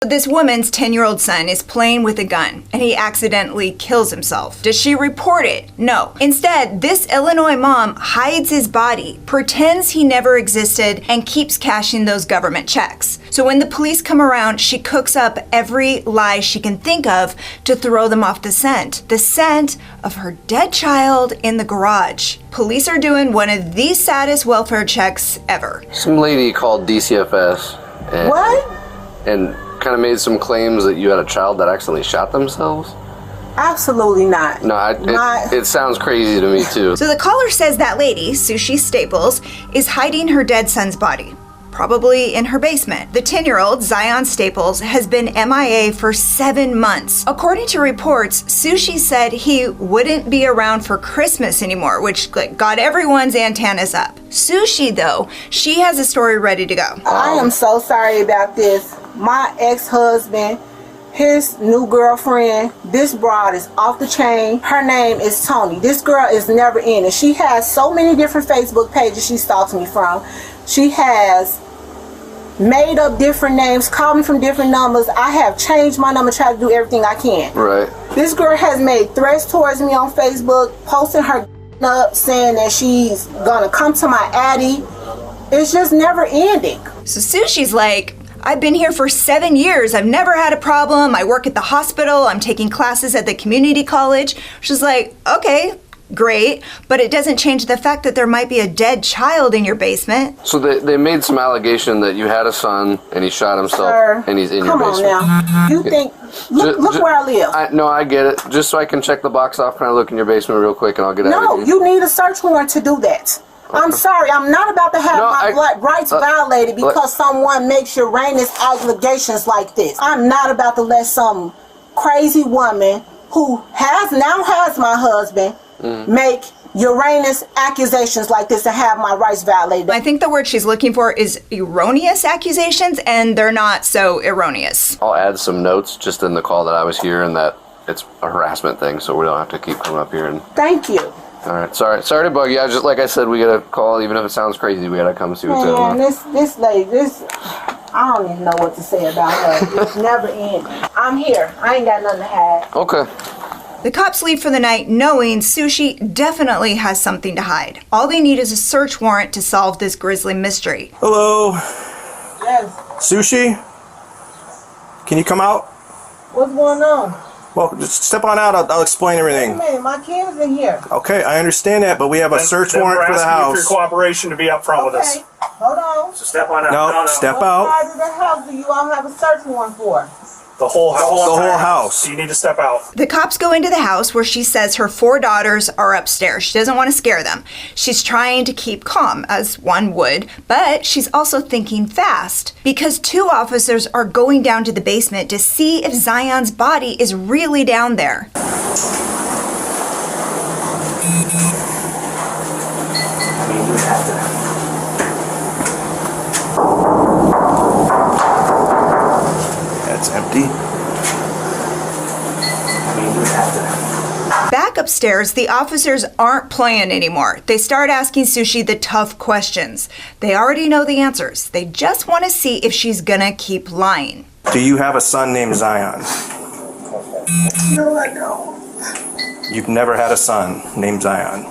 This woman's 10-year-old son is playing with a gun and he accidentally kills himself. Does she report it? No. Instead, this Illinois mom hides his body, pretends he never existed, and keeps cashing those government checks. So when the police come around, she cooks up every lie she can think of to throw them off the scent. The scent of her dead child in the garage. Police are doing one of the saddest welfare checks ever. Some lady called DCFS. And kind of made some claims that you had a child that accidentally shot themselves? Absolutely not. No, it sounds crazy to me too. So the caller says that lady, Sushi Staples, is hiding her dead son's body, probably in her basement. The 10-year-old, Zion Staples, has been MIA for 7 months. According to reports, Sushi said he wouldn't be around for Christmas anymore, which got everyone's antennas up. Sushi, though, she has a story ready to go. I am so sorry about this. My ex-husband, his new girlfriend, this broad is off the chain. Her name is Tony. This girl is never in it. She has so many different Facebook pages she stalks me from. She has made up different names, called me from different numbers. I have changed my number, tried to do everything I can. Right. This girl has made threats towards me on Facebook, posting her up, saying that she's gonna come to my addy. It's just never ending. So Sushi's like, I've been here for 7 years. I've never had a problem. I work at the hospital. I'm taking classes at the community college. She's like, okay, great, but it doesn't change the fact that there might be a dead child in your basement. So they made some allegation that you had a son and he shot himself. Sir, and he's in your basement. Come on now. You think, look where I live. No, I get it. Just so I can check the box off, can I look in your basement real quick and I'll get out of here? No, you need a search warrant to do that. Okay. I'm sorry, I'm not about to have my rights violated because someone makes Uranus allegations like this. I'm not about to let some crazy woman who now has my husband make Uranus accusations like this and have my rights violated. I think the word she's looking for is erroneous accusations, and they're not so erroneous. I'll add some notes just in the call that I was here and that it's a harassment thing, so we don't have to keep coming up here and... Thank you. All right, sorry to bug you. Just like I said, we gotta call, even if it sounds crazy, we gotta come see what's going on. This lady, I don't even know what to say about her. It's never ending. I'm here. I ain't got nothing to hide. Okay. The cops leave for the night knowing Sushi definitely has something to hide. All they need is a search warrant to solve this grisly mystery. Hello? Yes. Sushi? Can you come out? What's going on? Well, just step on out. I'll explain everything. Wait a minute, my kid's in here. Okay, I understand that, but we have a search warrant for the house. For your cooperation to be up front with us. Hold on. So step on out. No, step What out. part of the house do you all have a search warrant for? The whole house. The whole house. So you need to step out. The cops go into the house where she says her 4 daughters are upstairs. She doesn't want to scare them. She's trying to keep calm, as one would, but she's also thinking fast because 2 officers are going down to the basement to see if Zion's body is really down there. That's empty. Back upstairs, the officers aren't playing anymore. They start asking Sushi the tough questions. They already know the answers. They just want to see if she's gonna keep lying. Do you have a son named Zion? No, I don't. You've never had a son named Zion?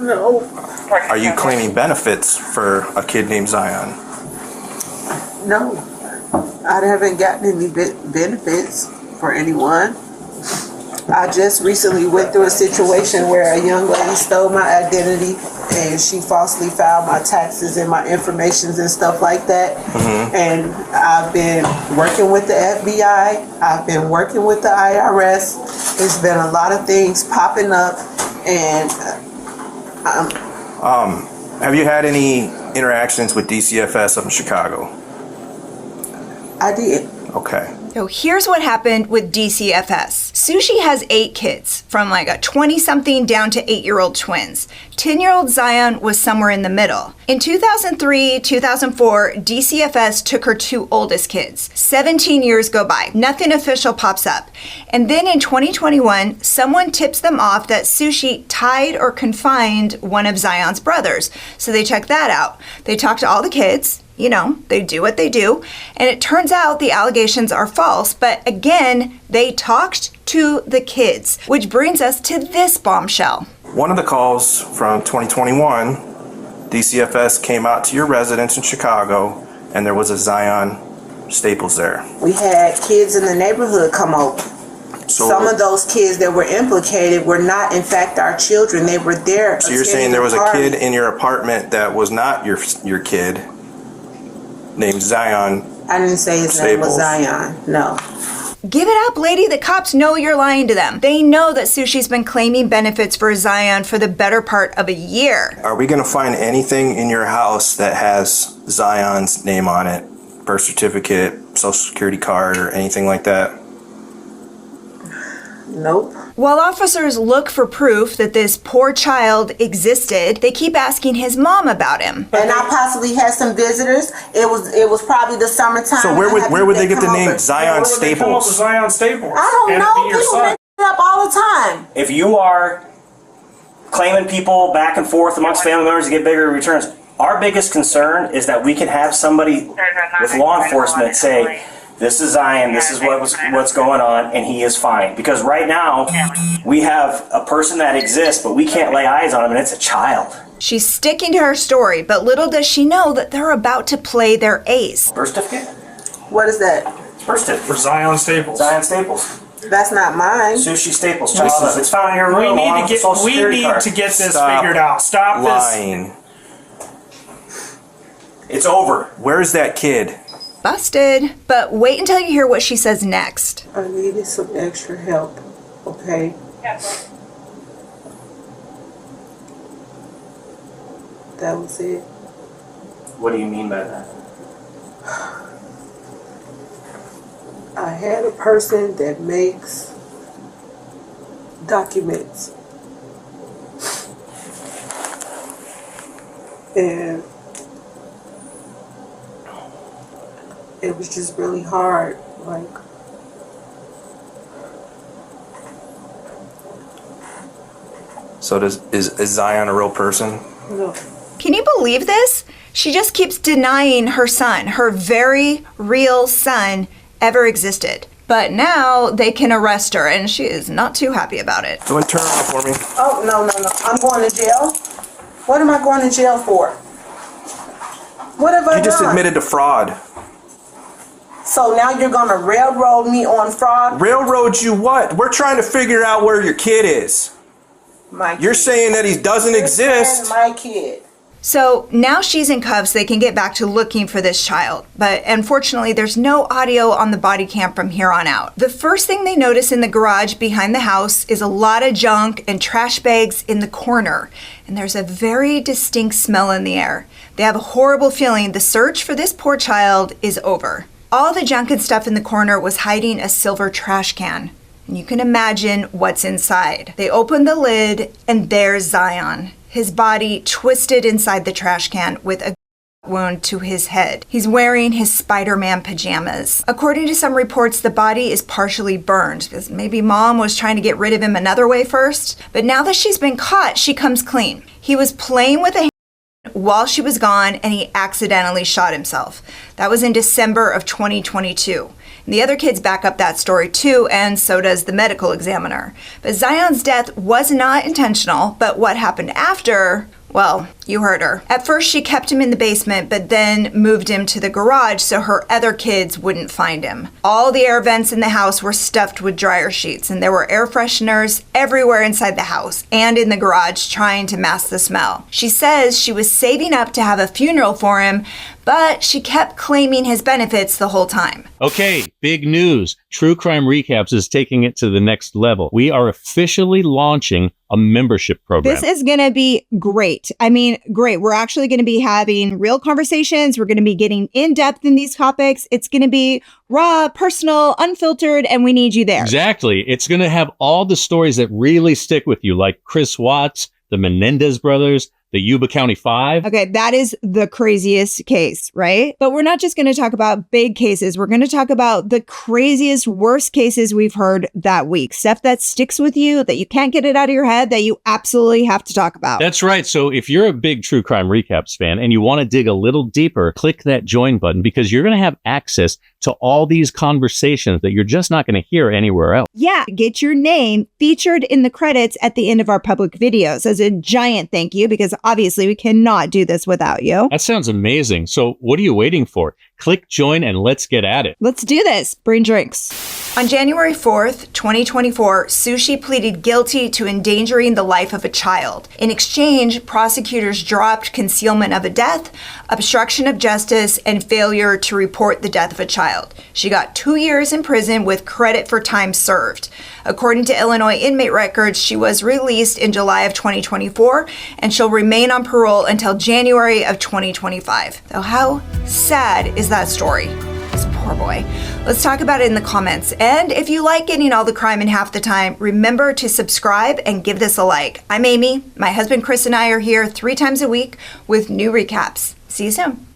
No. Are you claiming benefits for a kid named Zion? No, I haven't gotten any benefits for anyone. I just recently went through a situation where a young lady stole my identity and she falsely filed my taxes and my informations and stuff like that. And I've been working with the FBI. I've been working with the IRS. There's been a lot of things popping up, and have you had any interactions with DCFS up in Chicago? I did. Okay. So here's what happened with DCFS. Sushi has 8 kids, from like a 20-something down to 8-year-old twins. 10-year-old Zion was somewhere in the middle. In 2003, 2004, DCFS took her 2 oldest kids. 17 years go by. Nothing official pops up. And then in 2021, someone tips them off that Sushi tied or confined one of Zion's brothers. So they check that out. They talk to all the kids. You know, they do what they do. And it turns out the allegations are false. But again, they talked to the kids, which brings us to this bombshell. One of the calls from 2021, DCFS came out to your residence in Chicago, and there was a Zion Staples there. We had kids in the neighborhood come over. So, Some of those kids that were implicated were not, in fact, our children. They were there. so you're saying there was a kid in your apartment that was not your kid, named Zion. I didn't say his name was Zion. No. Give it up, lady. The cops know you're lying to them. They know that Sushi's been claiming benefits for Zion for the better part of a year. Are we going to find anything in your house that has Zion's name on it? Birth certificate, social security card, or anything like that? Nope. While officers look for proof that this poor child existed, they keep asking his mom about him. And I possibly had some visitors. It was probably the summertime. So where would they get the name Zion Where would they come up with Staples? Zion Staples? I don't and know. Be your People son. make it up all the time. If you are claiming people back and forth amongst family members to get bigger returns, our biggest concern is that we can have somebody with law enforcement say, this is Zion, this is what's going on, and he is fine. Because right now, we have a person that exists, but we can't lay eyes on him, and it's a child. She's sticking to her story, but little does she know that they're about to play their ace. Birth certificate? What is that? Birth certificate. For Zion Staples. Zion Staples. That's not mine. Sushi Staples. Child. It's found in your room. We along need with to the Social we Security need card. to get this Stop figured out. Stop this. Lying. It's over. Where's that kid? Busted. But wait until you hear what she says next. I needed some extra help. Okay. That was it. What do you mean by that? I had a person that makes documents. And it was just really hard. Like, So is Zion a real person? no. Can you believe this? She just keeps denying her son, her very real son, ever existed. But now they can arrest her, and she is not too happy about it. Go and turn around for me. Oh, no. I'm going to jail. What am I going to jail for? What have I done? You just admitted to fraud. So now you're gonna railroad me on fraud? Railroad you what? We're trying to figure out where your kid is. My You're kid. saying that he doesn't You're exist. saying my kid. So now she's in cuffs, they can get back to looking for this child. But unfortunately, there's no audio on the body cam from here on out. The first thing they notice in the garage behind the house is a lot of junk and trash bags in the corner. And there's a very distinct smell in the air. They have a horrible feeling the search for this poor child is over. All the junk and stuff in the corner was hiding a silver trash can. And you can imagine what's inside. They open the lid and there's Zion. His body twisted inside the trash can with a wound to his head. He's wearing his Spider-Man pajamas. According to some reports, the body is partially burned because maybe mom was trying to get rid of him another way first. But now that she's been caught, she comes clean. He was playing with a while she was gone and he accidentally shot himself. That was in December of 2022. And the other kids back up that story too, and so does the medical examiner. But Zion's death was not intentional, but what happened after, well, you heard her. At first she kept him in the basement, but then moved him to the garage so her other kids wouldn't find him. All the air vents in the house were stuffed with dryer sheets, and there were air fresheners everywhere inside the house and in the garage trying to mask the smell. She says she was saving up to have a funeral for him, but she kept claiming his benefits the whole time. Okay, big news. True Crime Recaps is taking it to the next level. We are officially launching a membership program. This is going to be great. I mean, great. We're actually going to be having real conversations. We're going to be getting in depth in these topics. It's going to be raw, personal, unfiltered, and we need you there. Exactly. It's going to have all the stories that really stick with you, like Chris Watts, the Menendez brothers, the Yuba County Five. Okay, that is the craziest case, right? But we're not just going to talk about big cases. We're going to talk about the craziest, worst cases we've heard that week. Stuff that sticks with you, that you can't get it out of your head, that you absolutely have to talk about. That's right. So if you're a big True Crime Recaps fan and you want to dig a little deeper, click that join button because you're going to have access to all these conversations that you're just not going to hear anywhere else. Yeah, get your name featured in the credits at the end of our public videos as a giant thank you, because obviously we cannot do this without you. That sounds amazing. So what are you waiting for? Click join and let's get at it. Let's do this. Bring drinks. On January 4th, 2024, Sushi pleaded guilty to endangering the life of a child. In exchange, prosecutors dropped concealment of a death, obstruction of justice, and failure to report the death of a child. She got 2 years in prison with credit for time served. According to Illinois inmate records, she was released in July of 2024, and she'll remain on parole until January of 2025. So how sad is that story? This poor boy. Let's talk about it in the comments. And if you like getting all the crime in half the time, remember to subscribe and give this a like. I'm Amy. My husband Chris and I are here 3 times a week with new recaps. See you soon.